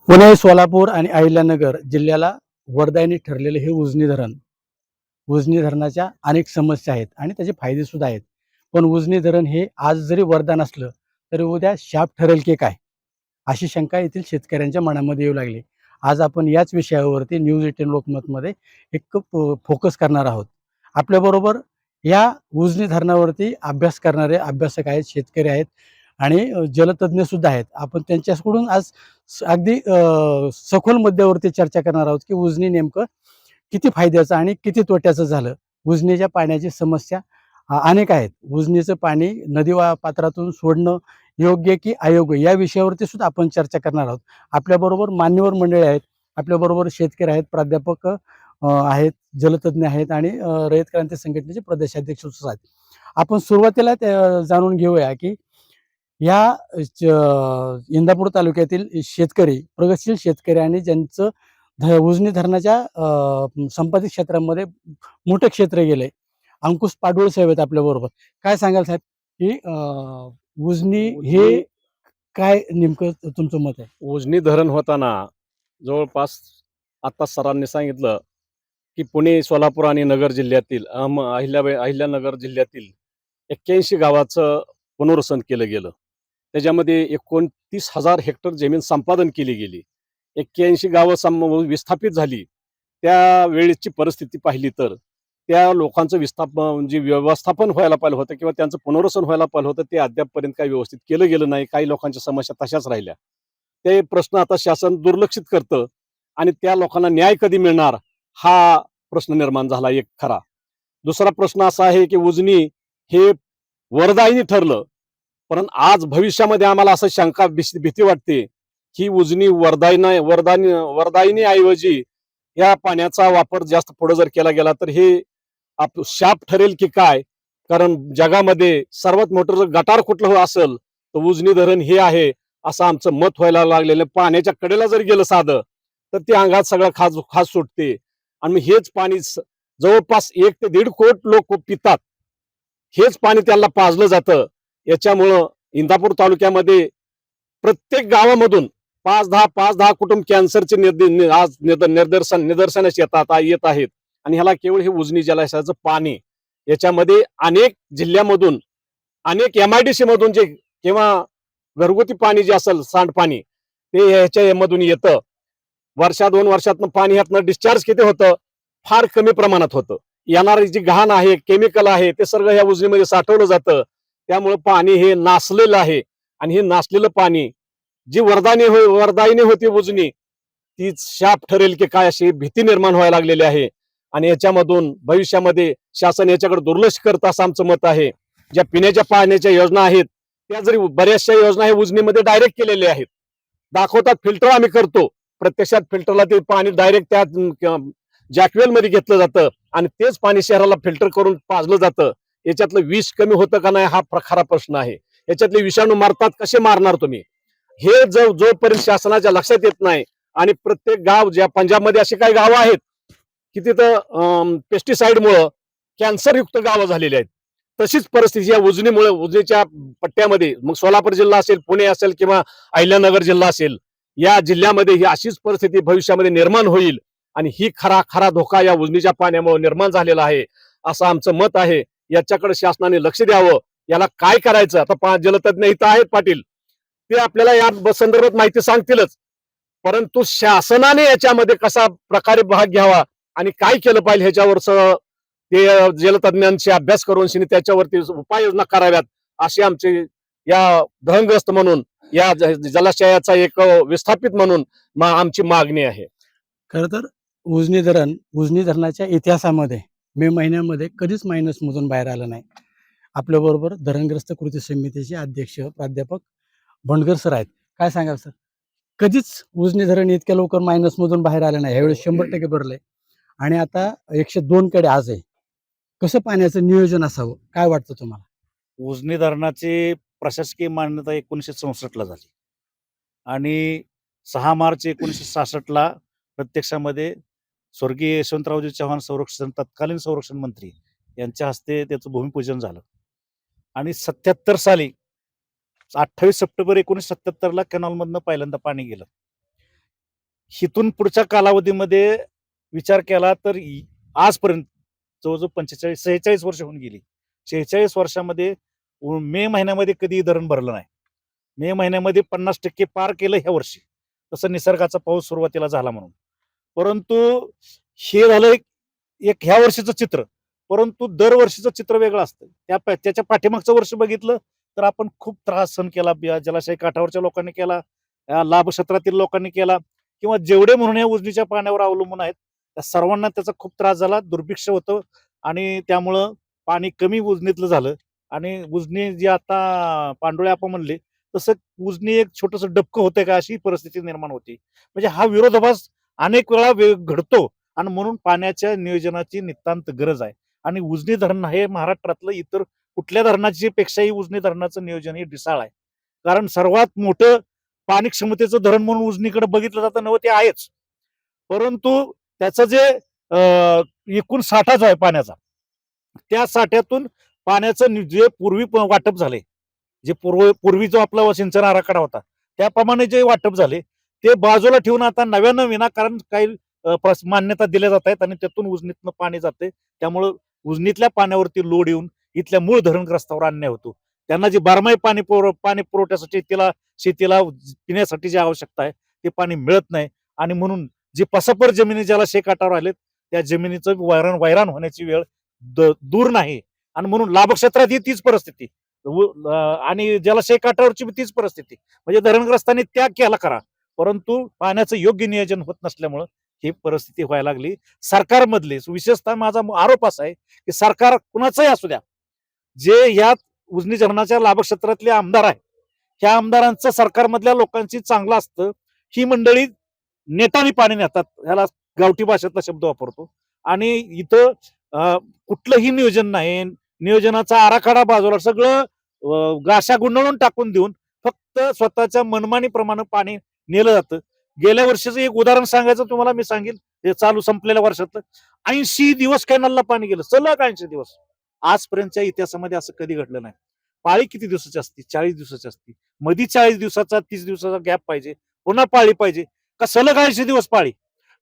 पुणे, सोलापूर आणि अहिल्यानगर जिल्ह्याला वरदायिनी ठरलेले हे उजनी धरण. उजनी धरणाच्या अनेक समस्या आहेत आणि त्याचे फायदे सुद्धा आहेत. पण उजनी धरण हे आज जरी वरदान असलं तरी उद्या शाप ठरेल की काय, अशी शंका येथील शेतकऱ्यांच्या मनामध्ये येऊ लागली. आज आपण याच विषयावरती न्यूज 18 लोकमतमध्ये एक फोकस करणार आहोत. आपल्याबरोबर या उजनी धरणावरती अभ्यास करणारे अभ्यासक आहेत, शेतकरी आहेत आणि जलतज्ञ सुद्धा आहेत. आपण त्यांच्याकडून आज अगदी सखोल मुद्द्यावरती चर्चा करणार आहोत, की उजनी नेमकं किती फायद्याचं आणि किती तोट्याचं झालं. उजनीच्या पाण्याची समस्या अनेक आहेत. उजनीचं पाणी नदी पात्रातून सोडणं योग्य की अयोग्य या विषयावरती सुद्धा आपण चर्चा करणार आहोत. आपल्याबरोबर मान्यवर मंडळी आहेत. आपल्याबरोबर शेतकरी आहेत, प्राध्यापक आहेत, जलतज्ञ आहेत आणि रयत क्रांती संघटनेचे प्रदेशाध्यक्ष सुद्धा आहेत. आपण सुरुवातीला जाणून घेऊया, की या इंदापूर तालुक्यातील शेतकरी, प्रगतशील शेतकरी आणि ज्यांचं उजनी धरणाच्या संपादित क्षेत्रामध्ये मोठं क्षेत्र गेलंय. अंकुश पाडुळे साहेब आहेत आपल्याबरोबर. काय सांगाल साहेब, की उजनी हे काय नेमकं तुमचं मत आहे? उजनी धरण होताना जवळपास आता सरांनी सांगितलं की पुणे, सोलापूर आणि नगर जिल्ह्यातील अहिल्यानगर जिल्ह्यातील 81 गावाचं पुनर्वसन केलं गेलं. त्याच्यामध्ये 29,000 हेक्टर जमीन संपादन केली गेली. 81 गावं विस्थापित झाली. त्यावेळेची परिस्थिती पाहिली तर त्या लोकांचं व्यवस्थापन व्हायला पाहिलं होतं किंवा त्यांचं पुनर्वसन व्हायला पाहिलं होतं, ते अद्यापपर्यंत काही व्यवस्थित केलं गेलं नाही. काही लोकांच्या समस्या तशाच राहिल्या. ते प्रश्न आता शासन दुर्लक्षित करतं आणि त्या लोकांना न्याय कधी मिळणार हा प्रश्न निर्माण झाला एक खरा. दुसरा प्रश्न असा आहे की उजनी हे वरदायिनी ठरलं, परंतु आज भविष्यामध्ये आम्हाला असं शंका भीती वाटते की उजनी वरदायिनी ऐवजी या पाण्याचा वापर जास्त पुढे जर केला गेला तर हे शाप ठरेल की काय. कारण जगामध्ये सर्वात मोठं जर गटार कुठलं असेल तर उजनी धरण हे आहे असं आमचं मत व्हायला लागलेलं. पाण्याच्या कडेला जर गेलं साधं तर ते अंगात सगळं खास सुटते आणि हेच पाणी जवळपास 1 ते 1.5 कोटी लोक पितात. हेच पाणी त्यांना पाजलं जातं. याच्यामुळं इंदापूर तालुक्यामध्ये प्रत्येक गावामधून 5-10 कुटुंब कॅन्सरचे निदर्शनास येत आहेत. आणि ह्याला केवळ हे उजनी जलाशयाचं पाणी, याच्यामध्ये अनेक जिल्ह्यामधून, अनेक MIDC मधून जे किंवा घरगुती पाणी जे असेल सांडपाणी ते ह्याच्यामधून येतं. 2 वर्षातनं पाणी ह्यातनं डिस्चार्ज किती होतं? फार कमी प्रमाणात होतं. येणारी जी घाण आहे, केमिकल आहे, ते सगळं ह्या उजनीमध्ये साठवलं जातं. त्यामुळे पाणी हे नासलेलं आहे आणि हे नासलेलं पाणी जी वरदायिनी होती उजनी, ती शाप ठरेल की काय अशी भीती निर्माण व्हायला लागलेली आहे. आणि याच्यामधून भविष्यामध्ये शासन याच्याकडे दुर्लक्ष करत असं आमचं मत आहे. ज्या पिण्याच्या पाण्याच्या योजना आहेत त्या जरी बऱ्याचशा योजना हे उजनीमध्ये डायरेक्ट केलेल्या आहेत. दाखवतात फिल्टर आम्ही करतो, प्रत्यक्षात फिल्टरला ते पाणी डायरेक्ट त्या जॅकवेल मध्ये घेतलं जातं आणि तेच पाणी शहराला फिल्टर करून पाजलं जातं. याच्यातलं विष कमी होतं का नाही हा खरा प्रश्न आहे. याच्यातले विषाणू मारतात, कसे मारणार तुम्ही? हे जोपर्यंत शासनाच्या लक्षात येत नाही आणि प्रत्येक गाव, ज्या पंजाबमध्ये अशी काही गावं आहेत की तिथं पेस्टिसाइडमुळं कॅन्सरयुक्त गावं झालेली आहेत, तशीच परिस्थिती या उजनीमुळे, उजनीच्या पट्ट्यामध्ये, मग सोलापूर जिल्हा असेल, पुणे असेल किंवा अहिल्यानगर जिल्हा असेल, या जिल्ह्यामध्ये ही अशीच परिस्थिती भविष्यामध्ये निर्माण होईल. आणि ही खरा धोका या उजनीच्या पाण्यामुळे निर्माण झालेला आहे असं आमचं मत आहे. याच्याकडे शासनाने लक्ष द्यावं. याला काय करायचं? आता जलतज्ञ इथं आहेत पाटील, ते आपल्याला या संदर्भात माहिती सांगतीलच, परंतु शासनाने याच्यामध्ये कसा प्रकारे भाग घ्यावा आणि काय केलं पाहिजे ह्याच्यावर ते जलतज्ञांशी अभ्यास करून त्याच्यावरती उपाययोजना कराव्यात अशी आमची या धरणग्रस्त म्हणून, या जलाशयाचा एक विस्थापित म्हणून आमची मागणी आहे. खरं तर उजनी धरणाच्या इतिहासामध्ये मे महिन्यामध्ये कधीच मायनस मधून बाहेर आलं नाही. आपल्याबरोबर धरणग्रस्त कृती समितीचे अध्यक्ष प्राध्यापक भंडगर सर आहेत. काय सांगाल सर? कधीच उजनी धरण इतक्या लवकर मायनस मधून बाहेर आलं नाही. ह्यावेळी 100% भरलंय आणि आता 102 कडे आज आहे. कसं पाण्याचं नियोजन असावं, काय वाटतं तुम्हाला? उजनी धरणाची प्रशासकीय मान्यता 1964 ला झाली आणि 6 मार्च 1966 ला प्रत्यक्षामध्ये स्वर्गीय यशवंतरावजी चव्हाण तत्कालीन संरक्षण मंत्री यांच्या हस्ते त्याचं भूमिपूजन झालं. आणि 77 साली 28 सप्टेंबर 1977 ला कॅनॉलमधनं पहिल्यांदा पाणी गेलं. हिथून पुढच्या कालावधीमध्ये विचार केला तर आजपर्यंत जवळजवळ 45-46 वर्ष होऊन गेली. 46 वर्षामध्ये मे महिन्यामध्ये कधी धरण भरलं नाही. मे महिन्यामध्ये 50% पार केलं ह्या वर्षी, तसं निसर्गाचा पाऊस सुरुवातीला झाला म्हणून. परंतु हे झालं एक ह्या वर्षीचं चित्र. परंतु दरवर्षीचं चित्र वेगळं असतं. त्याच्या पाठीमागचं वर्ष बघितलं तर आपण खूप त्रास सहन केला. जलाशय काठावरच्या लोकांनी केला, लाभ क्षेत्रातील लोकांनी केला, किंवा जेवढे म्हणून या उजनीच्या पाण्यावर अवलंबून आहेत त्या सर्वांना त्याचा खूप त्रास झाला. दुर्भिक्ष होतं आणि त्यामुळं पाणी कमी उजनीतलं झालं. आणि उजनी जी आता पांडुळे आपण म्हणले तसं उजनी एक छोटंसं डबकं होतंय का अशी परिस्थिती निर्माण होती. म्हणजे हा विरोधाभास अनेक वेळा घडतो आणि म्हणून पाण्याच्या नियोजनाची नितांत गरज आहे. आणि उजनी धरण हे महाराष्ट्रातलं इतर कुठल्या धरणाची पेक्षाही उजनी धरणाचं नियोजन हे ढिसाळ आहे. कारण सर्वात मोठं पाणी क्षमतेचं धरण म्हणून उजनीकडे बघितलं जातं नवं ते आहेच. परंतु त्याचं जे एकूण साठा जो आहे पाण्याचा, त्या साठ्यातून पाण्याचं जे पूर्वी वाटप झाले, जे पूर्वी जो आपला सिंचन आराखडा होता त्याप्रमाणे जे वाटप झाले ते बाजूला ठेवून आता नव्यानं विनाकारण काही मान्यता दिल्या जात आहेत आणि त्यातून उजनीतनं पाणी जाते. त्यामुळं उजनीतल्या पाण्यावरती लोड येऊन इथल्या मूळ धरणग्रस्तावर अन्याय होतो. त्यांना जे बारमाही पाणी पुरवठ्यासाठी शेतीला पिण्यासाठी जी आवश्यकता आहे ते पाणी मिळत नाही. आणि म्हणून जी पसापर जमिनी ज्याला शेकाठावर आलेत त्या जमिनीचं वैराण होण्याची वेळ दूर नाही. आणि म्हणून लाभक्षेत्रात ही तीच परिस्थिती आणि जलाशय काठावरची तीच परिस्थिती. म्हणजे धरणग्रस्तांनी त्याग केला करा, परंतु पाण्याचं योग्य नियोजन होत नसल्यामुळं ही परिस्थिती व्हायला लागली. सरकारमधले विशेषतः माझा आरोप असा आहे की सरकार कुणाचंही असू द्या, जे यात उजनी धरणाच्या लाभक्षेत्रातले आमदार आहे ह्या आमदारांचं सरकारमधल्या लोकांची चांगलं असतं. ही मंडळी नेटाने पाणी नेतात, ह्याला गावठी भाषेतला शब्द वापरतो. आणि इथं कुठलंही नियोजन नाही, नियोजनाचा आराखडा बाजूला, सगळं गाशा गुंडाळून टाकून देऊन फक्त स्वतःच्या मनमानीप्रमाणे पाणी नेलं जातं. गेल्या वर्षीचं एक उदाहरण सांगायचं तुम्हाला मी सांगेन, हे चालू संपलेल्या वर्षातलं 80 दिवस कॅनलला पाणी गेलं, सलग 80 दिवस. आजपर्यंतच्या इतिहासामध्ये असं कधी घडलं नाही. पाळी किती दिवसाची असते? 40 दिवसाची असते. मधी 40 दिवसाचा 30 दिवसाचा गॅप पाहिजे, पुन्हा पाळी पाहिजे का सलग 80 दिवस पाळी?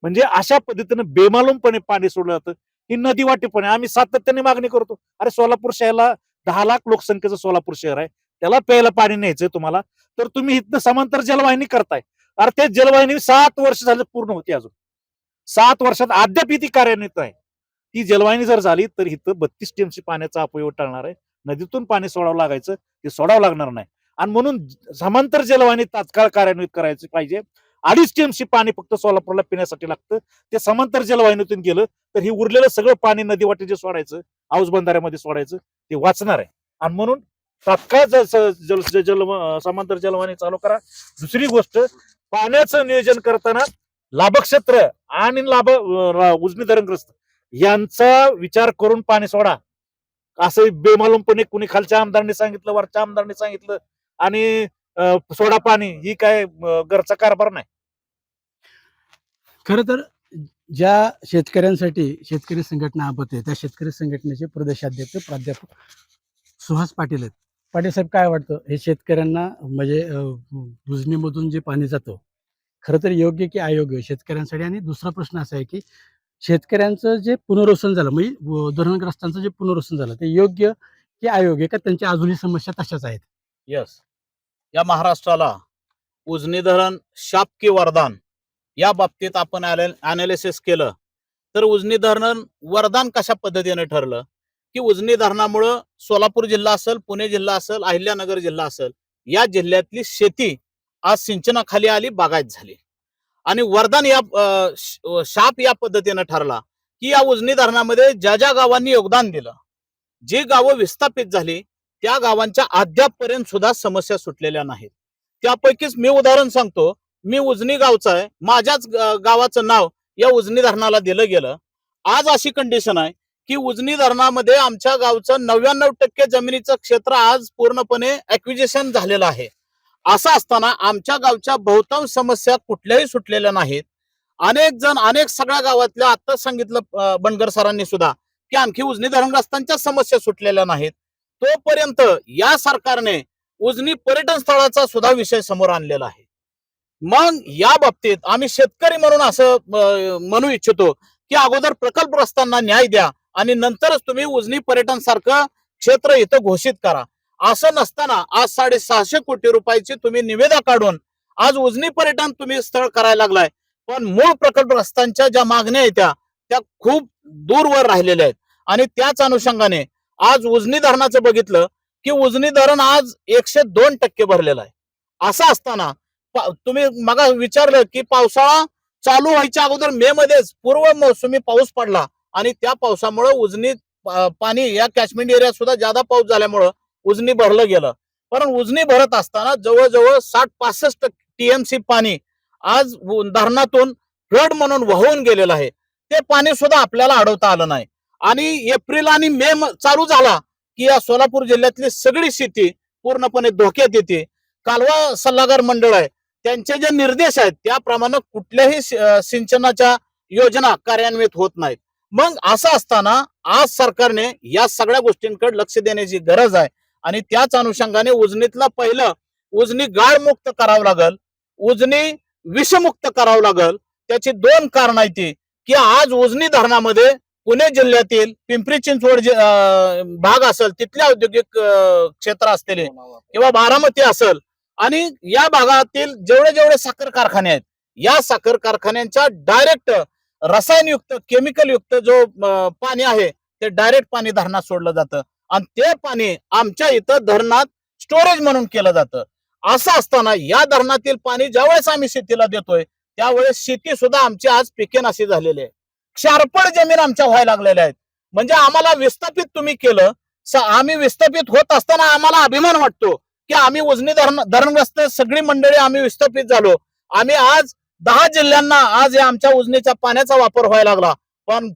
म्हणजे अशा पद्धतीनं बेमालूमपणे पाणी सोडलं जातं. ही नदी वाटेपणे आम्ही सातत्याने मागणी करतो. अरे सोलापूर शहराला 10 लाख लोकसंख्येचं सोलापूर शहर आहे, त्याला प्यायला पाणी न्यायचंय तुम्हाला, तर तुम्ही इथनं समांतर जलवाहिनी करताय. अरे ते जलवाहिनी 7 वर्ष झालं पूर्ण होती, अजून 7 वर्षात अद्याप ती कार्यान्वित आहे. ती जलवाहिनी जर झाली तर इथं 32 टीएमसी पाण्याचा अपव्यय टाळणार आहे. नदीतून पाणी सोडावं लागायचं ते सोडावं लागणार नाही. आणि म्हणून समांतर जलवाहिनी तात्काळ कार्यान्वित करायची पाहिजे. 2.5 टीएमसी पाणी फक्त सोलापूरला पिण्यासाठी लागतं. ते समांतर जलवाहिनीतून गेलं तर हे उरलेलं सगळं पाणी नदीवाटे जे सोडायचं, औस बंधाऱ्यामध्ये सोडायचं, ते वाचणार आहे. आणि म्हणून तात्काळ समांतर जलवाहिनी चालू करा. दुसरी गोष्ट, पाण्याचं नियोजन करताना लाभक्षेत्र आणि उजनी धरणग्रस्त यांचा विचार करून पाणी सोडा. असं बेमालूमपणे कुणी खालच्या आमदारांनी सांगितलं, वरच्या आमदारांनी सांगितलं आणि सोडा पाणी, ही काय घरचा कारभार नाही. खरं तर ज्या शेतकऱ्यांसाठी शेतकरी संघटना आबत आहे त्या शेतकरी संघटनेचे प्रदेशाध्यक्ष प्राध्यापक सुहास पाटील आहेत. पाटील साहेब, काय वाटतं हे शेतकऱ्यांना, म्हणजे उजनीमधून जे पाणी जातं खरं तर योग्य की अयोग्य शेतकऱ्यांसाठी? आणि दुसरा प्रश्न असा आहे की शेतकऱ्यांचं जे पुनर्वसन झालं, म्हणजे धरणग्रस्तांचं जे पुनर्वसन झालं ते योग्य की अयोग्य, का त्यांच्या अजूनही समस्या तशाच आहेत? यस, या महाराष्ट्राला उजनी धरण शाप की वरदान या बाबतीत आपण अनालिसिस केलं तर उजनी धरण वरदान कशा पद्धतीने ठरलं की उजनी धरणामुळं सोलापूर जिल्हा असेल, पुणे जिल्हा असेल, अहिल्यानगर जिल्हा असेल, या जिल्ह्यातली शेती आज सिंचनाखाली आली, बागायत झाली. आणि वरदान या शाप या पद्धतीने ठरला की या उजनी धरणामध्ये ज्या ज्या गावांनी योगदान दिलं, जी गावं विस्थापित झाली त्या गावांच्या अद्यापपर्यंत सुद्धा समस्या सुटलेल्या नाहीत. त्यापैकीच मी उदाहरण सांगतो. मी उजनी गावचा आहे, माझ्याच गावाचं नाव या उजनी धरणाला दिलं गेलं. आज अशी कंडिशन आहे की उजनी धरणामध्ये आमच्या गावचं 99% जमिनीचं क्षेत्र आज पूर्णपणे ॲक्विजिशन झालेलं आहे. असं असताना आमच्या गावच्या बहुतांश समस्या कुठल्याही सुटलेल्या नाहीत. अनेक जण, सगळ्या गावातल्या, आता सांगितलं बनगर सरांनी सुद्धा की आणखी उजनी धरणग्रस्तांच्या समस्या सुटलेल्या नाहीत. तोपर्यंत या सरकारने उजनी पर्यटन स्थळाचा सुद्धा विषय समोर आणलेला आहे. मग या बाबतीत आम्ही शेतकरी म्हणून असं म्हणू इच्छितो की अगोदर प्रकल्पग्रस्तांना न्याय द्या आणि नंतरच तुम्ही उजनी पर्यटन सारखं क्षेत्र इथं घोषित करा. असं नसताना आज 650 कोटी रुपयाची तुम्ही निविदा काढून आज उजनी पर्यटन तुम्ही स्थळ करायला लागलाय, पण मूळ प्रकल्पग्रस्तांच्या ज्या मागण्या आहेत त्या खूप दूरवर राहिलेल्या आहेत. आणि त्याच अनुषंगाने आज उजनी धरणाचं बघितलं की उजनी धरण आज 102% भरलेलं आहे. असं असताना तुम्ही मगा विचारलं की पावसाळा चालू व्हायच्या अगोदर मे मध्येच पूर्व मोसमी पाऊस पडला आणि त्या पावसामुळे उजनी पाणी या कॅचमेंट एरियात सुद्धा जादा पाऊस झाल्यामुळं उजनी भरलं गेलं. पण उजनी भरत असताना जवळजवळ 60-65 टीएमसी पाणी आज धरणातून फ्लड म्हणून वाहून गेलेलं आहे. ते पाणी सुद्धा आपल्याला अडवता आलं नाही. आणि एप्रिल आणि मे चालू झाला की या सोलापूर जिल्ह्यातली सगळी शेती पूर्णपणे धोक्यात येते. कालवा सल्लागार मंडळ आहे त्यांचे जे निर्देश आहेत त्याप्रमाणे कुठल्याही सिंचनाच्या योजना कार्यान्वित होत नाहीत. मग असं असताना आज सरकारने या सगळ्या गोष्टींकडे लक्ष देण्याची गरज आहे. आणि त्याच अनुषंगाने उजनीतला पहिलं उजनी गाळमुक्त करावं लागल, उजनी विषमुक्त करावं लागल. त्याची 2 कारण आहेत की आज उजनी धरणामध्ये पुणे जिल्ह्यातील पिंपरी चिंचवड भाग असेल तिथले औद्योगिक क्षेत्र असलेले किंवा बारामती असेल आणि या भागातील जेवढे साखर कारखाने आहेत या साखर कारखान्यांच्या डायरेक्ट रसायनयुक्त केमिकलयुक्त जो पाणी आहे ते डायरेक्ट पाणी धरणात सोडलं जातं आणि ते पाणी आमच्या इथं धरणात स्टोरेज म्हणून केलं जातं. असं असताना या धरणातील पाणी ज्यावेळेस आम्ही शेतीला देतोय त्यावेळेस शेती सुद्धा आमची आज पिकेनाशी झालेली आहे. क्षारपड जमीन आमच्या व्हायला लागलेल्या आहेत. म्हणजे आम्हाला विस्थापित तुम्ही केलं. आम्ही विस्थापित होत असताना आम्हाला अभिमान वाटतो की आम्ही उजनी धरणग्रस्त सगळी मंडळी आम्ही विस्थापित झालो. आम्ही आज 10 जिल्ह्यांना आज या आमच्या उजनीच्या पाण्याचा वापर व्हायला लागला.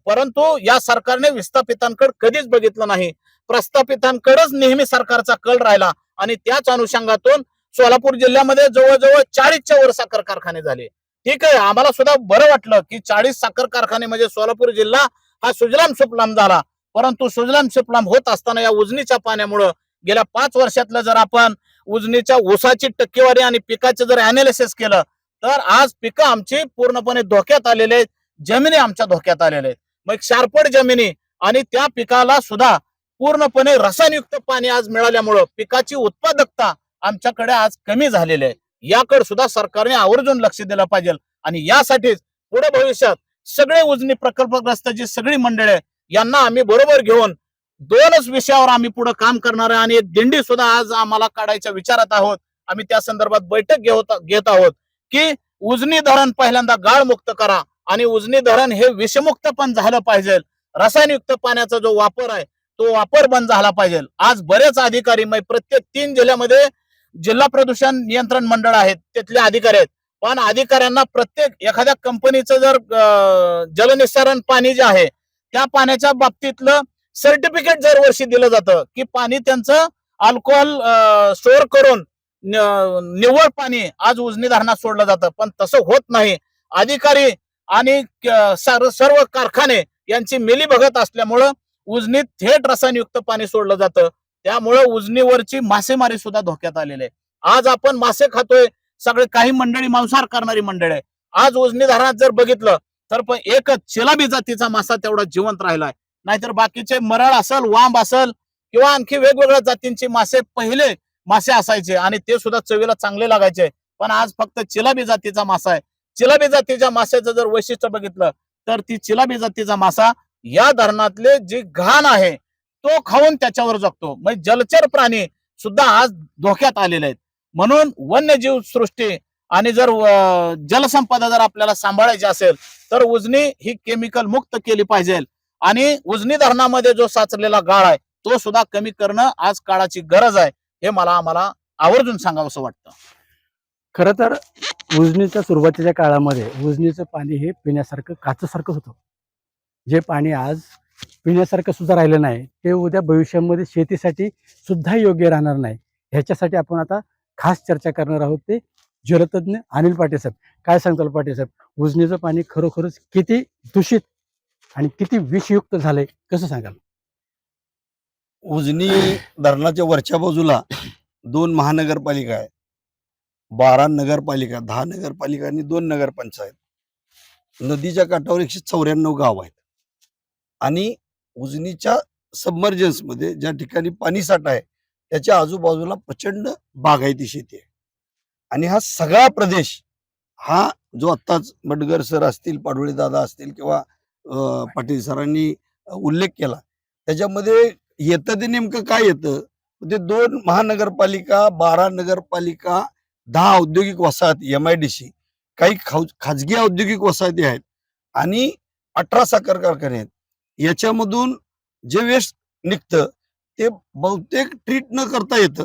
परंतु या सरकारने विस्थापितांकडे कधीच बघितलं नाही. प्रस्थापितांकडेच नेहमी सरकारचा कल राहिला आणि त्याच अनुषंगातून सोलापूर जिल्ह्यामध्ये जवळजवळ 40च्या वर साखर कारखाने झाले. ठीक आहे, आम्हाला सुद्धा बरं वाटलं की 40 साखर कारखाने म्हणजे सोलापूर जिल्हा हा सुजलाम सुफलाम झाला. परंतु सुजलाम सुफलाम होत असताना या उजनीच्या पाण्यामुळं गेल्या 5 वर्षातलं जर आपण उजनीच्या ऊसाची टक्केवारी आणि पिकाचं जर अनालिसिस केलं तर आज पिकं आमची पूर्णपणे धोक्यात आलेले आहेत, जमिनी आमच्या धोक्यात आलेल्या आहेत. मग क्षारपड जमिनी आणि त्या पिकाला सुद्धा पूर्णपणे रसायनयुक्त पाणी आज मिळाल्यामुळं पिकाची उत्पादकता आमच्याकडे आज कमी झालेली आहे. याकडे सुद्धा सरकारने आवर्जून लक्ष दिलं पाहिजे आणि यासाठीच पुढे भविष्यात सगळे उजनी प्रकल्पग्रस्त जी सगळी मंडळे यांना आम्ही बरोबर घेऊन 2च विषयावर आम्ही पुढे काम करणार आहे आणि एक दिंडी सुद्धा आज आम्हाला काढायच्या विचारात आहोत. आम्ही त्या संदर्भात बैठक घेत आहोत की उजनी धरण पहिल्यांदा गाळमुक्त करा आणि उजनी धरण हे विषमुक्त पण झालं पाहिजे. रसायनयुक्त पाण्याचा जो वापर आहे तो वापर बंद झाला पाहिजे. आज बरेच अधिकारी प्रत्येक 3 जिल्ह्यामध्ये जिल्हा प्रदूषण नियंत्रण मंडळ आहेत तिथले अधिकारी आहेत. पण अधिकाऱ्यांना प्रत्येक एखाद्या कंपनीचं जर जलनिस्सारण पाणी जे आहे त्या पाण्याच्या बाबतीतलं सर्टिफिकेट दरवर्षी दिलं जातं की पाणी त्यांचं अल्कोहोल स्टोअर करून निव्वळ पाणी आज उजनी धरणात सोडलं जातं. पण तसं होत नाही. अधिकारी आणि सर्व कारखाने यांची मिलीभगत असल्यामुळं उजनीत थेट रसायनयुक्त पाणी सोडलं जातं. त्यामुळे उजनीवरची मासेमारी सुद्धा धोक्यात आलेली आहे. आज आपण मासे खातोय, सगळे काही मंडळी मांसाहार करणारी मंडळी आहे. आज उजनी धरणात जर बघितलं तर पण एकच चिलाबी जातीचा मासा तेवढा जिवंत राहिलाय. नाहीतर बाकीचे मरळ असेल, वांब असेल किंवा आणखी वेगवेगळ्या जातींचे मासे पहिले मासे असायचे आणि ते सुद्धा चवीला चांगले लागायचे. पण आज फक्त चिलाबी जातीचा मासा आहे. चिलाबी जातीच्या माशाचं जर वैशिष्ट्य बघितलं तर ती चिलाबी जातीचा मासा या धरणातले जी घाण आहे तो खाऊन त्याच्यावर जगतो. म्हणजे जलचर प्राणी सुद्धा आज धोक्यात आलेले आहेत. म्हणून वन्यजीव सृष्टी आणि जर जलसंपदा जर आपल्याला सांभाळायची असेल तर उजनी ही केमिकल मुक्त केली पाहिजे आणि उजनी धरणामध्ये जो साचलेला गाळ आहे तो सुद्धा कमी करणं आज काळाची गरज आहे. हे आम्हाला आवर्जून सांगावंसं वाटतं. खरं तर उजनीच्या सुरुवातीच्या काळामध्ये उजनीचं पाणी हे पिण्यासारखं काचेसारखं होतं. जे पाणी आज पिण्यासारखं सुद्धा राहिलं नाही ते उद्या भविष्यामध्ये शेतीसाठी सुद्धा योग्य राहणार नाही. ह्याच्यासाठी आपण आता खास चर्चा करणार आहोत ते जलतज्ञ अनिल पाटील साहेब. काय सांगताल पाटील साहेब, उजनीचं पाणी खरोखरच किती दूषित आणि किती विषयुक्त झालंय, कसं सांगाल? उजनी धरणाच्या वरच्या बाजूला 2 महानगरपालिका आहे. 12 नगरपालिका, 10 नगरपालिका आणि 2 नगरपंचायत, नदीच्या काठावर 194 गाव आहेत आणि उजनीच्या सबमर्जन्समध्ये ज्या ठिकाणी पाणी साठा आहे त्याच्या आजूबाजूला प्रचंड बागायती शेती आहे. आणि हा सगळा प्रदेश हा जो आत्ताच मडगर सर असतील, पाडोळे दादा असतील किंवा पाटील सरांनी उल्लेख केला, त्याच्यामध्ये येतं ते नेमकं काय येतं, ते 2 महानगरपालिका, 12 नगरपालिका, 10 औद्योगिक वसाहती MIDC, काही खाजगी औद्योगिक वसाहती आहेत आणि 18 साखर कारखाने आहेत. याच्यामधून जे वेस्ट निघतं ते बहुतेक ट्रीट न करता येतं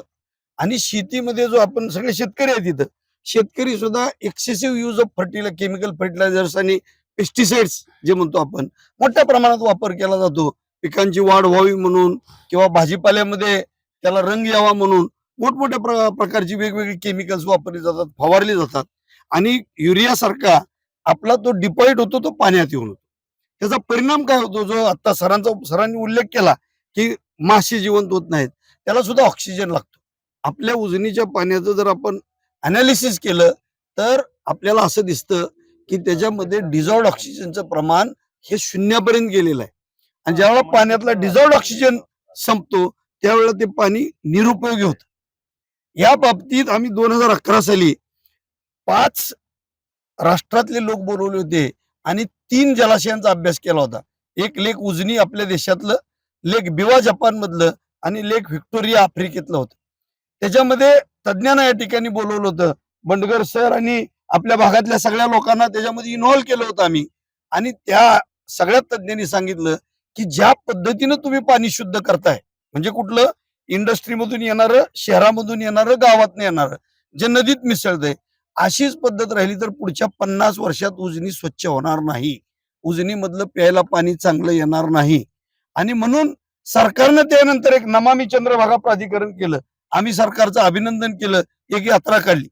आणि शेतीमध्ये जो आपण सगळे शेतकरी आहेत तिथं, शेतकरी सुद्धा excessive use of chemical fertilisers आणि पेस्टिसाइड्स जे म्हणतो आपण, मोठ्या प्रमाणात वापर केला जातो. पिकांची वाढ व्हावी म्हणून किंवा भाजीपाल्यामध्ये त्याला रंग यावा म्हणून मोठमोठ्या प्रकारची वेगवेगळी केमिकल्स वापरली जातात, फवारली जातात आणि युरिया सारखा आपला तो डिपॉझिट होतो तो पाण्यात येऊन होतो. त्याचा परिणाम काय होतो, जो आता सरांनी उल्लेख केला की मासे जिवंत होत नाहीत, त्याला सुद्धा ऑक्सिजन लागतो. आपल्या उजनीच्या पाण्याचं जर आपण अनालिसिस केलं तर आपल्याला असं दिसतं की त्याच्यामध्ये डिझॉल्व्ड ऑक्सिजनचं प्रमाण हे 0पर्यंत गेलेलं आहे आणि ज्यावेळेला पाण्यातला डिझॉल्व्ड ऑक्सिजन संपतो त्यावेळेला ते पाणी निरुपयोगी होतं. या बाबतीत आम्ही 2011 साली 5 राष्ट्रातले लोक बोलवले होते आणि 3 जलाशयांचा अभ्यास केला होता. एक लेक उजनी आपल्या देशातलं, लेक बिवा जपान मधलं आणि लेक व्हिक्टोरिया आफ्रिकेतलं होतं. त्याच्यामध्ये तज्ज्ञांना या ठिकाणी बोलवलं होतं. बंडगर सर आणि आपल्या भागातल्या सगळ्या लोकांना त्याच्यामध्ये इन्व्हॉल्व केलं होतं आम्ही आणि त्या सगळ्या तज्ज्ञांनी सांगितलं की ज्या पद्धतीनं तुम्ही पाणी शुद्ध करताय, म्हणजे कुठलं इंडस्ट्रीमधून येणारं, शहरामधून येणारं, गावातून येणारं, जे नदीत मिसळतंय, अशीच पद्धत राहिली तर पुढच्या 50 वर्षात उजनी स्वच्छ होणार नाही, उजनीमधलं प्यायला पाणी चांगलं येणार नाही. आणि म्हणून सरकारनं त्यानंतर एक नमामि चंद्रभागा प्राधिकरण केलं. आम्ही सरकारचं अभिनंदन केलं, एक यात्रा काढली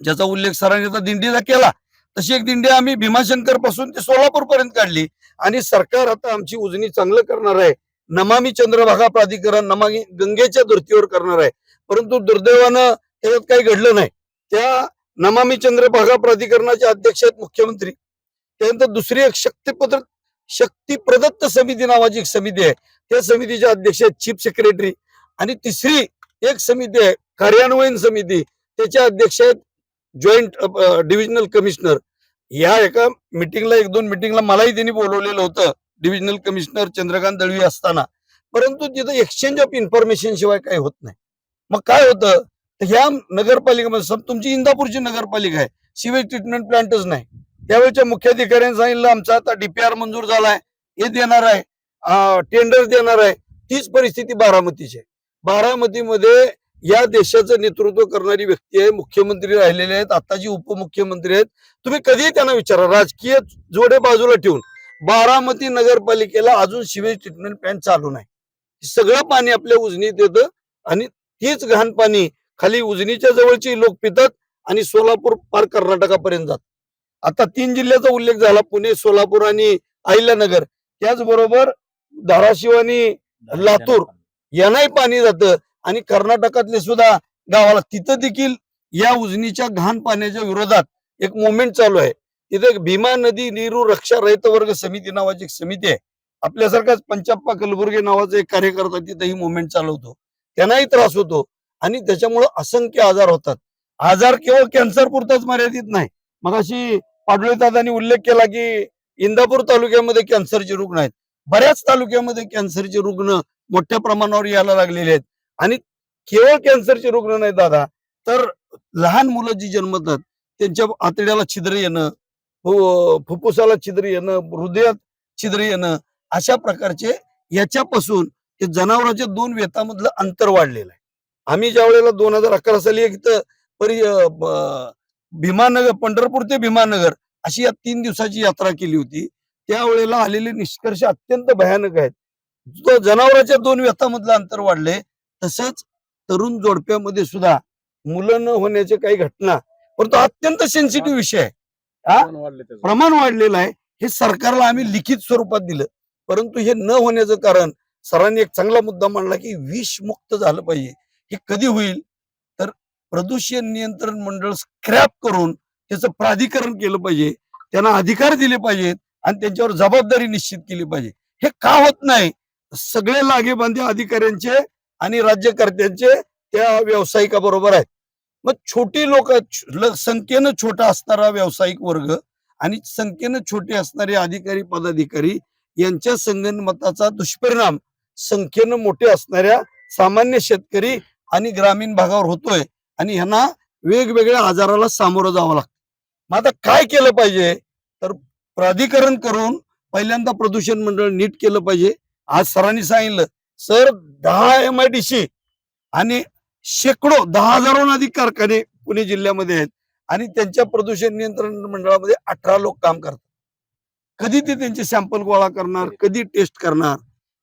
ज्याचा उल्लेख सरांनी आता दिंडीचा केला. तशी एक दिंडी आम्ही भीमाशंकर पासून ते सोलापूर पर्यंत काढली आणि सरकार आता आमची उजनी चांगलं करणार आहे. नमामि चंद्रभागा प्राधिकरण नमामि गंगेच्या धर्तीवर करणार आहे. परंतु दुर्दैवानं त्याच्यात काही घडलं नाही. त्या नमामि चंद्रभागा प्राधिकरणाचे अध्यक्ष आहेत मुख्यमंत्री. त्यानंतर दुसरी एक शक्ती प्रदत्त समिती नावाची एक समिती आहे, त्या समितीचे अध्यक्ष आहेत चीफ सेक्रेटरी. आणि तिसरी एक समिती आहे कार्यान्वयन समिती, त्याचे अध्यक्ष आहेत जॉईंट डिव्हिजनल कमिशनर. या एका मिटिंगला, 1-2 मिटिंगला मलाही त्यांनी बोलवलेलं होतं, डिव्हिजनल कमिशनर चंद्रकांत दळवी असताना. परंतु तिथं एक्सचेंज ऑफ इन्फॉर्मेशन शिवाय काही होत नाही. मग काय होतं, तर ह्या नगरपालिकेमध्ये तुमची इंदापूरची नगरपालिका आहे, सिवेज ट्रीटमेंट प्लांटच नाही. त्यावेळेच्या मुख्याधिकाऱ्यांनी सांगितलं आमचा आता DPR मंजूर झालाय, हे देणार आहे, टेंडर देणार आहे. तीच परिस्थिती बारामतीची आहे. बारामतीमध्ये या देशाचं नेतृत्व करणारी व्यक्ती आहे, मुख्यमंत्री राहिलेले आहेत, आता जी उपमुख्यमंत्री आहेत. तुम्ही कधीही त्यांना विचारा, राजकीय जोडे बाजूला ठेवून बारामती नगरपालिकेला अजून सिवेज ट्रीटमेंट प्लांट चालू नाही. सगळं पाणी आपल्या उजनीत येतं आणि तीच घाण पाणी खाली उजनीच्या जवळची लोक पितात आणि सोलापूर पार कर्नाटकापर्यंत जात. आता 3 जिल्ह्याचा उल्लेख झाला, पुणे, सोलापूर आणि अहिल्यानगर. त्याचबरोबर धाराशिव आणि लातूर यांनाही पाणी जातं आणि कर्नाटकातले सुद्धा गावाला. तिथं देखील या उजनीच्या घाण पाण्याच्या विरोधात एक मुवमेंट चालू आहे. तिथे भीमा नदी नीरू रक्षा रहित वर्ग समिती नावाची एक समिती आहे. आपल्यासारखाच पंचाप्पा कलबुर्गे नावाचा एक कार्यकर्ता तिथे ही मुवमेंट चालवतो. त्यांनाही त्रास होतो आणि त्याच्यामुळे असंख्य आजार होतात. आजार केवळ कॅन्सर पुरताच मर्यादित नाही. मग अशी पाडोळे दादांनी उल्लेख केला की इंदापूर तालुक्यामध्ये कॅन्सरचे रुग्ण आहेत. बऱ्याच तालुक्यामध्ये कॅन्सरचे रुग्ण मोठ्या प्रमाणावर यायला लागलेले आहेत. आणि केवळ कॅन्सरचे रुग्ण नाही दादा, तर लहान मुलं जी जन्मतात त्यांच्या आतड्याला छिद्र येणं, फुफ्फुसाला छिद्र येणं, हृदयात छिद्र येणं, अशा प्रकारचे याच्यापासून ते जनावरांच्या 2 वेतामधलं अंतर वाढलेलं आहे. आम्ही ज्या वेळेला 2011 साली इथं भीमानगर, पंढरपूर ते भीमानगर अशी या 3 दिवसाची यात्रा केली होती. त्यावेळेला आलेले निष्कर्ष अत्यंत भयानक आहेत. जनावरांच्या 2 वेतामधलं अंतर वाढले, तसंच तरुण जोडप्यामध्ये सुद्धा मुलं न होण्याच्या काही घटना, परंतु अत्यंत सेन्सिटिव्ह विषय आहे. प्रमाण वाढलेलं आहे. हे सरकारला आम्ही लिखित स्वरूपात दिलं, परंतु हे न होण्याचं कारण सरांनी एक चांगला मुद्दा मांडला की विष मुक्त झालं पाहिजे. हे कधी होईल, तर प्रदूषण नियंत्रण मंडळ स्क्रॅप करून त्याचं प्राधिकरण केलं पाहिजे, त्यांना अधिकार दिले पाहिजेत आणि त्यांच्यावर जबाबदारी निश्चित केली पाहिजे. हे का होत नाही? सगळे लागेबांधे अधिकाऱ्यांचे आणि राज्यकर्त्यांचे त्या व्यावसायिकाबरोबर आहेत. मग छोटी लोक, संख्येनं छोटा असणारा व्यावसायिक वर्ग आणि संख्येनं छोटे असणारे अधिकारी पदाधिकारी यांच्या संगनमताचा दुष्परिणाम संख्येनं मोठे असणाऱ्या सामान्य शेतकरी आणि ग्रामीण भागावर होतोय आणि ह्यांना वेगवेगळ्या आजाराला सामोरं जावं लागतं. मग आता काय केलं पाहिजे? तर प्राधिकरण करून पहिल्यांदा प्रदूषण मंडळ नीट केलं पाहिजे. आज सरांनी सांगितलं सर 10 MIDC आणि शेकडो 10,000हून अधिक कारखाने पुणे जिल्ह्यामध्ये आहेत आणि त्यांच्या प्रदूषण नियंत्रण मंडळामध्ये 18 लोक काम करतात. कधी ते त्यांचे सॅम्पल गोळा करणार, कधी टेस्ट करणार?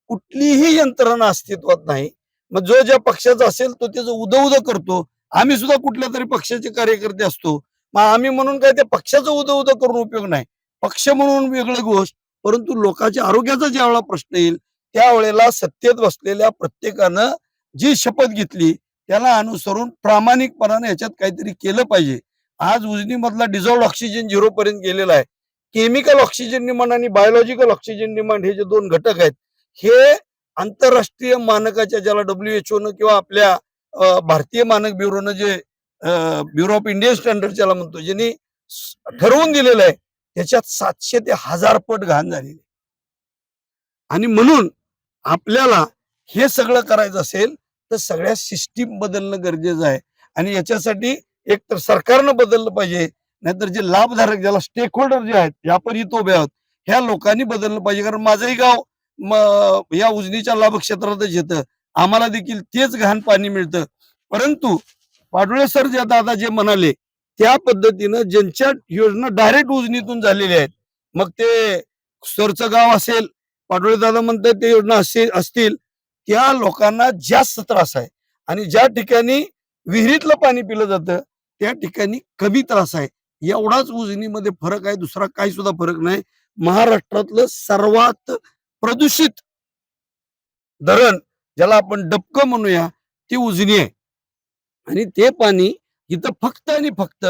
कुठलीही यंत्रणा अस्तित्वात नाही. मग जो ज्या पक्षाचा असेल तो त्याचं उद करतो. आम्ही सुद्धा कुठल्या तरी पक्षाचे कार्यकर्ते असतो. मग आम्ही म्हणून काय त्या पक्षाचं उद करून उपयोग नाही. पक्ष म्हणून वेगळी गोष्ट, परंतु लोकांच्या आरोग्याचा ज्या वेळेला प्रश्न येईल त्यावेळेला सत्तेत बसलेल्या प्रत्येकानं जी शपथ घेतली त्याला अनुसरून प्रामाणिकपणाने याच्यात काहीतरी केलं पाहिजे. आज उजनी मधला डिझॉल्ड ऑक्सिजन 0 पर्यंत गेलेला आहे. केमिकल ऑक्सिजन डिमांड आणि बायोलॉजिकल ऑक्सिजन डिमांड हे जे 2 घटक आहेत हे आंतरराष्ट्रीय मानकाच्या, ज्याला WHO किंवा आपल्या भारतीय मानक ब्युरोनं जे ब्युरो ऑफ इंडियन स्टँडर्ड ज्याला म्हणतो, ज्यांनी ठरवून दिलेलं आहे, त्याच्यात 700 ते 1000 पट घाण झालेली. आणि म्हणून आपल्याला हे सगळं करायचं असेल तर सगळ्या सिस्टीम बदलणं गरजेचं आहे. आणि याच्यासाठी एक तर सरकारनं बदललं पाहिजे, नाहीतर जे लाभधारक, ज्याला स्टेक होल्डर जे आहेत, व्यापारी तो उभे आहोत, ह्या लोकांनी बदललं पाहिजे. कारण माझंही गाव या उजनीच्या लाभ क्षेत्रातच येतं, आम्हाला देखील तेच घाण पाणी मिळतं. परंतु पाडोळे सर जे दादा जे म्हणाले त्या पद्धतीनं ज्यांच्या योजना डायरेक्ट उजनीतून झालेल्या आहेत, मग ते सरचं गाव असेल, पाडोळे दादा म्हणतात ते योजना असतील, त्या लोकांना जास्त त्रास आहे. आणि ज्या ठिकाणी विहिरीतलं पाणी पिलं जातं त्या ठिकाणी कमी त्रास आहे. एवढाच उजनीमध्ये फरक आहे, दुसरा काही सुद्धा फरक नाही. महाराष्ट्रातलं सर्वात प्रदूषित धरण, ज्याला आपण डबकं म्हणूया, ती उजनी आहे. आणि ते पाणी इथं फक्त आणि फक्त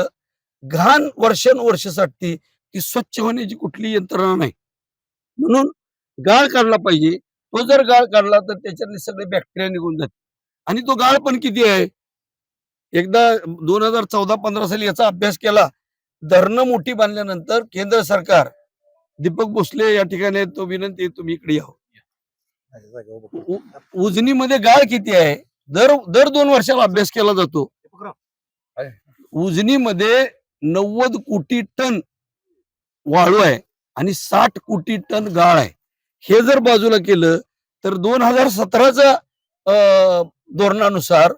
घाण वर्षानुवर्षासाठी ती स्वच्छ होण्याची कुठली यंत्रणा नाही. म्हणून गाळ काढला पाहिजे. तो जर गाळ काढला तर त्याच्यातले सगळे बॅक्टेरिया निघून जाते. आणि तो गाळ पण किती आहे? एकदा 2014-15 साली याचा अभ्यास केला. धरणं मोठी बांधल्यानंतर केंद्र सरकार, दीपक भोसले या ठिकाणी तो विनंती, तुम्ही इकडे यावं. उजनीमध्ये गाळ किती आहे? दर 2 वर्षाला अभ्यास केला जातो. उजनीमध्ये 90 कोटी टन वाळू आहे आणि 60 कोटी टन गाळ आहे. हे जर बाजूला केलं तर 2017च्या धोरणानुसार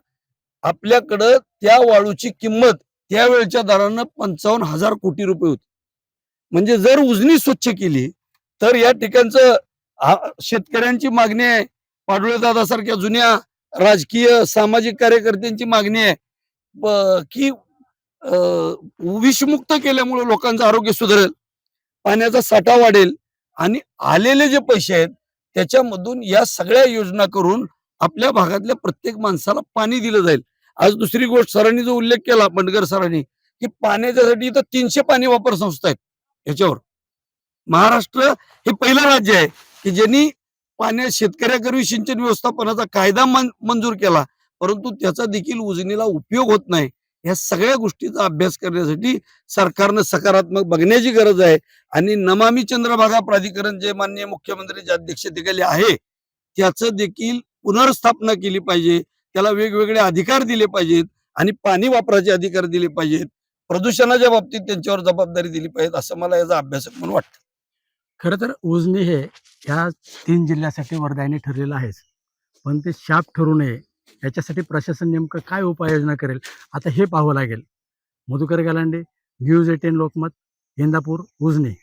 आपल्याकडं त्या वाळूची किंमत त्यावेळच्या दरानं 55,000 कोटी रुपये होती. म्हणजे जर उजनी स्वच्छ केली तर या ठिकाणचं शेतकऱ्यांची मागणी आहे, पाडोळे दादासारख्या जुन्या राजकीय सामाजिक कार्यकर्त्यांची मागणी आहे की विषमुक्त केल्यामुळे लोकांचं आरोग्य सुधारेल, पाण्याचा साठा वाढेल आणि आलेले जे पैसे आहेत त्याच्यामधून या सगळ्या योजना करून आपल्या भागातल्या प्रत्येक माणसाला पाणी दिलं जाईल. आज दुसरी गोष्ट सरांनी जो उल्लेख केला, बंडगर सरांनी, की पाण्याच्यासाठी इथं 300 पाणी वापर संस्था आहेत. याच्यावर महाराष्ट्र हे पहिलं राज्य आहे की ज्यांनी पाण्या शेतकऱ्याकरवी सिंचन व्यवस्थापनाचा कायदा मंजूर केला, परंतु त्याचा देखील उजनीला उपयोग होत नाही. या सगळ्या गोष्टीचा अभ्यास करण्यासाठी सरकारनं सकारात्मक बघण्याची गरज आहे. आणि नमामि चंद्रभागा प्राधिकरण जे माननीय मुख्यमंत्र्यांच्या अध्यक्षतेखाली आहे त्याचं देखील पुनर्स्थापना केली पाहिजे. त्याला वेगवेगळे अधिकार दिले पाहिजेत आणि पाणी वापराचे अधिकार दिले पाहिजेत. प्रदूषणाच्या बाबतीत त्यांच्यावर जबाबदारी दिली पाहिजे, असं मला याचा अभ्यासक म्हणून वाटतं. खरं तर उजनी हे ह्या 3 जिल्ह्यासाठी वरदायिनी ठरलेलं आहेच, पण ते शाप ठरू नये याच्यासाठी प्रशासन नेमकं काय उपाययोजना करेल आता हे पाहावं लागेल. मधुकर गालांडे, न्यूज 18 लोकमत, इंदापूर, उजनी.